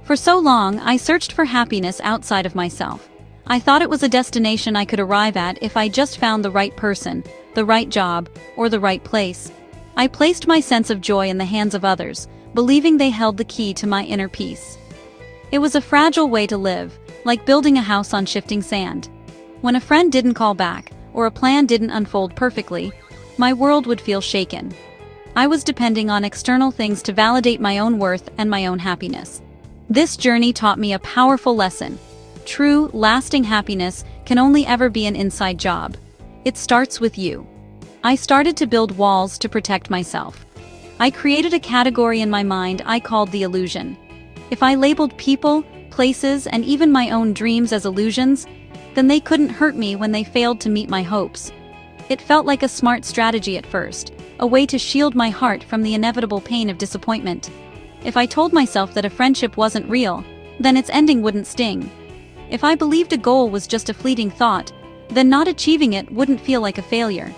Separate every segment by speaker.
Speaker 1: For so long, I searched for happiness outside of myself. I thought it was a destination I could arrive at if I just found the right person, the right job, or the right place. I placed my sense of joy in the hands of others, believing they held the key to my inner peace. It was a fragile way to live, like building a house on shifting sand. When a friend didn't call back, or a plan didn't unfold perfectly, my world would feel shaken. I was depending on external things to validate my own worth and my own happiness. This journey taught me a powerful lesson. True, lasting happiness can only ever be an inside job. It starts with you. I started to build walls to protect myself. I created a category in my mind I called the illusion. If I labeled people, places, and even my own dreams as illusions, then they couldn't hurt me when they failed to meet my hopes. It felt like a smart strategy at first, a way to shield my heart from the inevitable pain of disappointment. If I told myself that a friendship wasn't real, then its ending wouldn't sting. If I believed a goal was just a fleeting thought, then not achieving it wouldn't feel like a failure.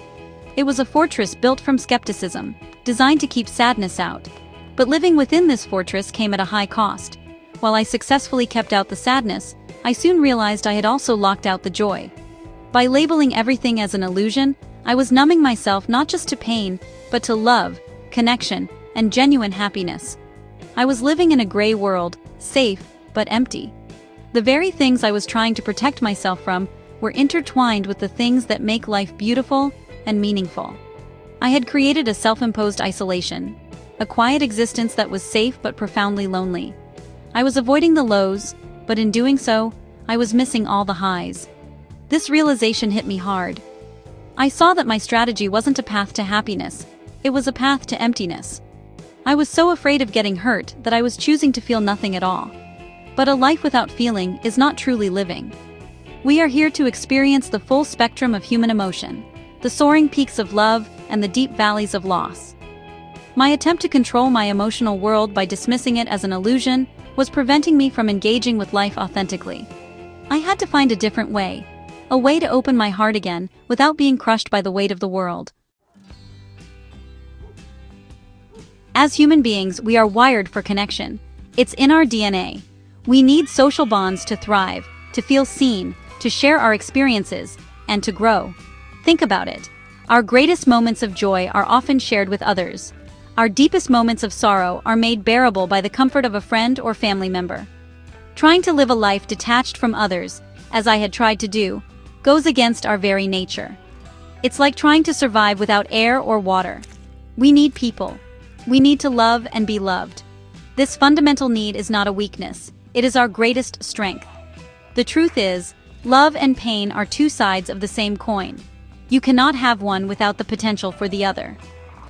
Speaker 1: It was a fortress built from skepticism, designed to keep sadness out. But living within this fortress came at a high cost. While I successfully kept out the sadness, I soon realized I had also locked out the joy. By labeling everything as an illusion, I was numbing myself not just to pain, but to love, connection, and genuine happiness. I was living in a gray world, safe, but empty. The very things I was trying to protect myself from were intertwined with the things that make life beautiful and meaningful. I had created a self-imposed isolation, a quiet existence that was safe but profoundly lonely. I was avoiding the lows, but in doing so, I was missing all the highs. This realization hit me hard. I saw that my strategy wasn't a path to happiness, it was a path to emptiness. I was so afraid of getting hurt that I was choosing to feel nothing at all. But a life without feeling is not truly living. We are here to experience the full spectrum of human emotion, the soaring peaks of love and the deep valleys of loss. My attempt to control my emotional world by dismissing it as an illusion was preventing me from engaging with life authentically. I had to find a different way, a way to open my heart again without being crushed by the weight of the world. As human beings, we are wired for connection. It's in our DNA. We need social bonds to thrive, to feel seen, to share our experiences, and to grow. Think about it. Our greatest moments of joy are often shared with others. Our deepest moments of sorrow are made bearable by the comfort of a friend or family member. Trying to live a life detached from others, as I had tried to do, goes against our very nature. It's like trying to survive without air or water. We need people. We need to love and be loved. This fundamental need is not a weakness. It is our greatest strength. The truth is, love and pain are two sides of the same coin. You cannot have one without the potential for the other.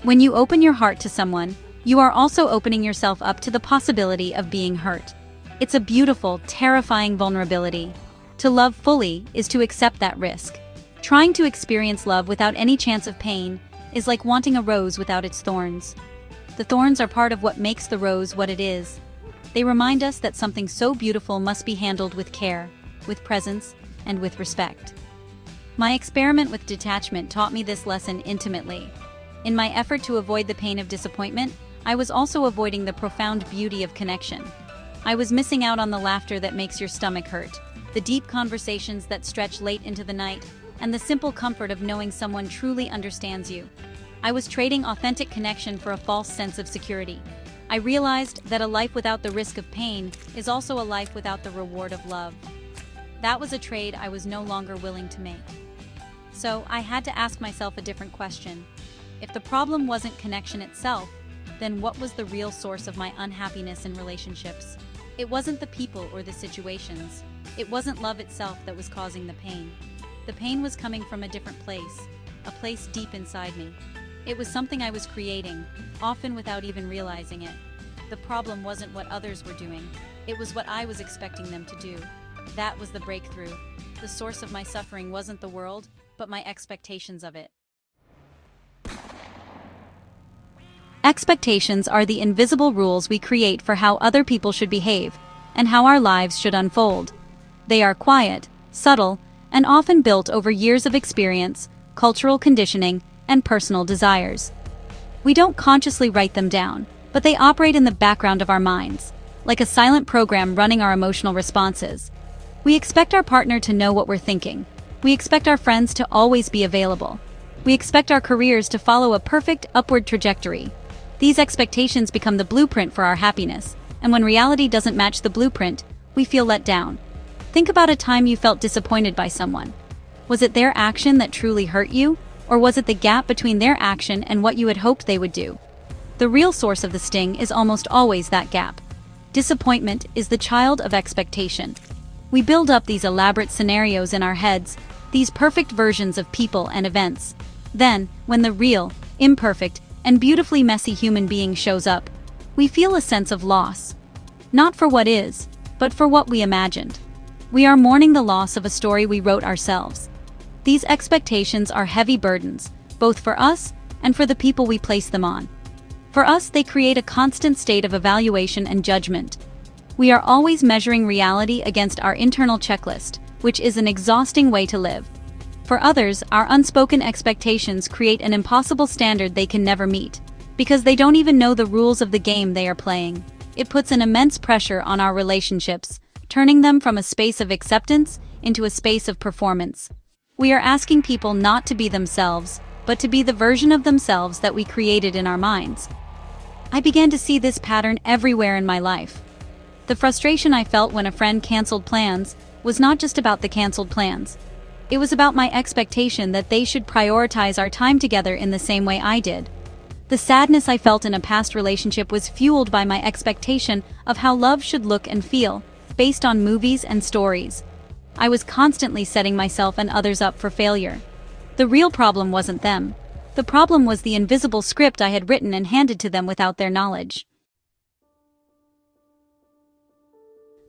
Speaker 1: When you open your heart to someone, you are also opening yourself up to the possibility of being hurt. It's a beautiful, terrifying vulnerability. To love fully is to accept that risk. Trying to experience love without any chance of pain is like wanting a rose without its thorns. The thorns are part of what makes the rose what it is. They remind us that something so beautiful must be handled with care, with presence, and with respect. My experiment with detachment taught me this lesson intimately. In my effort to avoid the pain of disappointment, I was also avoiding the profound beauty of connection. I was missing out on the laughter that makes your stomach hurt, the deep conversations that stretch late into the night, and the simple comfort of knowing someone truly understands you. I was trading authentic connection for a false sense of security. I realized that a life without the risk of pain is also a life without the reward of love. That was a trade I was no longer willing to make. So I had to ask myself a different question. If the problem wasn't connection itself, then what was the real source of my unhappiness in relationships? It wasn't the people or the situations. It wasn't love itself that was causing the pain. The pain was coming from a different place, a place deep inside me. It was something I was creating, often without even realizing it. The problem wasn't what others were doing. It was what I was expecting them to do. That was the breakthrough. The source of my suffering wasn't the world, but my expectations of it. Expectations are the invisible rules we create for how other people should behave, and how our lives should unfold. They are quiet, subtle, and often built over years of experience, cultural conditioning, and personal desires. We don't consciously write them down, but they operate in the background of our minds, like a silent program running our emotional responses. We expect our partner to know what we're thinking. We expect our friends to always be available. We expect our careers to follow a perfect upward trajectory. These expectations become the blueprint for our happiness, and when reality doesn't match the blueprint, we feel let down. Think about a time you felt disappointed by someone. Was it their action that truly hurt you, or was it the gap between their action and what you had hoped they would do? The real source of the sting is almost always that gap. Disappointment is the child of expectation. We build up these elaborate scenarios in our heads, these perfect versions of people and events. Then, when the real, imperfect, and beautifully messy human being shows up, we feel a sense of loss. Not for what is, but for what we imagined. We are mourning the loss of a story we wrote ourselves. These expectations are heavy burdens, both for us and for the people we place them on. For us, they create a constant state of evaluation and judgment. We are always measuring reality against our internal checklist, which is an exhausting way to live. For others, our unspoken expectations create an impossible standard they can never meet, because they don't even know the rules of the game they are playing. It puts an immense pressure on our relationships, turning them from a space of acceptance into a space of performance. We are asking people not to be themselves, but to be the version of themselves that we created in our minds. I began to see this pattern everywhere in my life. The frustration I felt when a friend canceled plans was not just about the canceled plans. It was about my expectation that they should prioritize our time together in the same way I did. The sadness I felt in a past relationship was fueled by my expectation of how love should look and feel, based on movies and stories. I was constantly setting myself and others up for failure. The real problem wasn't them. The problem was the invisible script I had written and handed to them without their knowledge.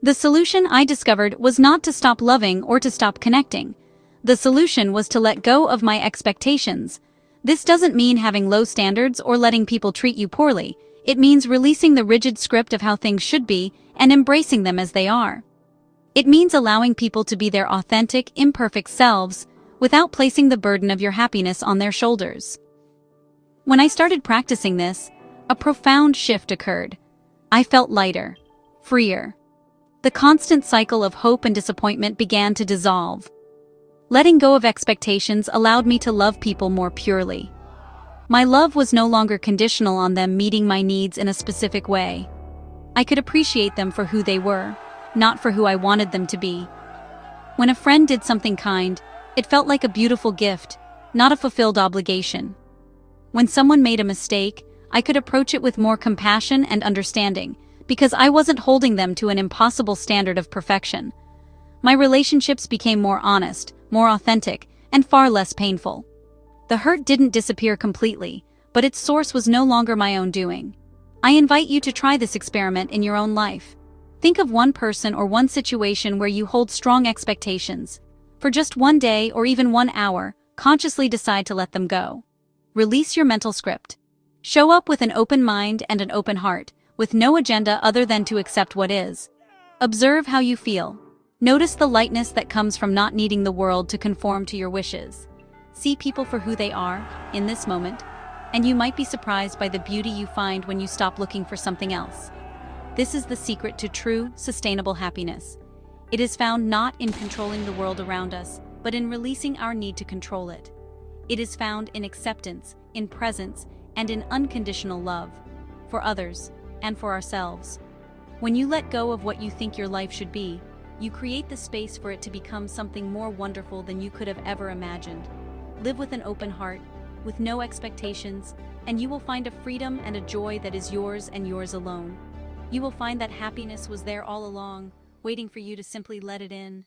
Speaker 1: The solution I discovered was not to stop loving or to stop connecting. The solution was to let go of my expectations. This doesn't mean having low standards or letting people treat you poorly. It means releasing the rigid script of how things should be and embracing them as they are. It means allowing people to be their authentic, imperfect selves without placing the burden of your happiness on their shoulders. When I started practicing this, a profound shift occurred. I felt lighter, freer. The constant cycle of hope and disappointment began to dissolve. Letting go of expectations allowed me to love people more purely. My love was no longer conditional on them meeting my needs in a specific way. I could appreciate them for who they were, not for who I wanted them to be. When a friend did something kind, it felt like a beautiful gift, not a fulfilled obligation. When someone made a mistake, I could approach it with more compassion and understanding, because I wasn't holding them to an impossible standard of perfection. My relationships became more honest, more authentic, and far less painful. The hurt didn't disappear completely, but its source was no longer my own doing. I invite you to try this experiment in your own life. Think of one person or one situation where you hold strong expectations. For just one day or even 1 hour, consciously decide to let them go. Release your mental script. Show up with an open mind and an open heart, with no agenda other than to accept what is. Observe how you feel. Notice the lightness that comes from not needing the world to conform to your wishes. See people for who they are, in this moment, and you might be surprised by the beauty you find when you stop looking for something else. This is the secret to true, sustainable happiness. It is found not in controlling the world around us, but in releasing our need to control it. It is found in acceptance, in presence, and in unconditional love, for others, and for ourselves. When you let go of what you think your life should be, you create the space for it to become something more wonderful than you could have ever imagined. Live with an open heart, with no expectations, and you will find a freedom and a joy that is yours and yours alone. You will find that happiness was there all along, waiting for you to simply let it in.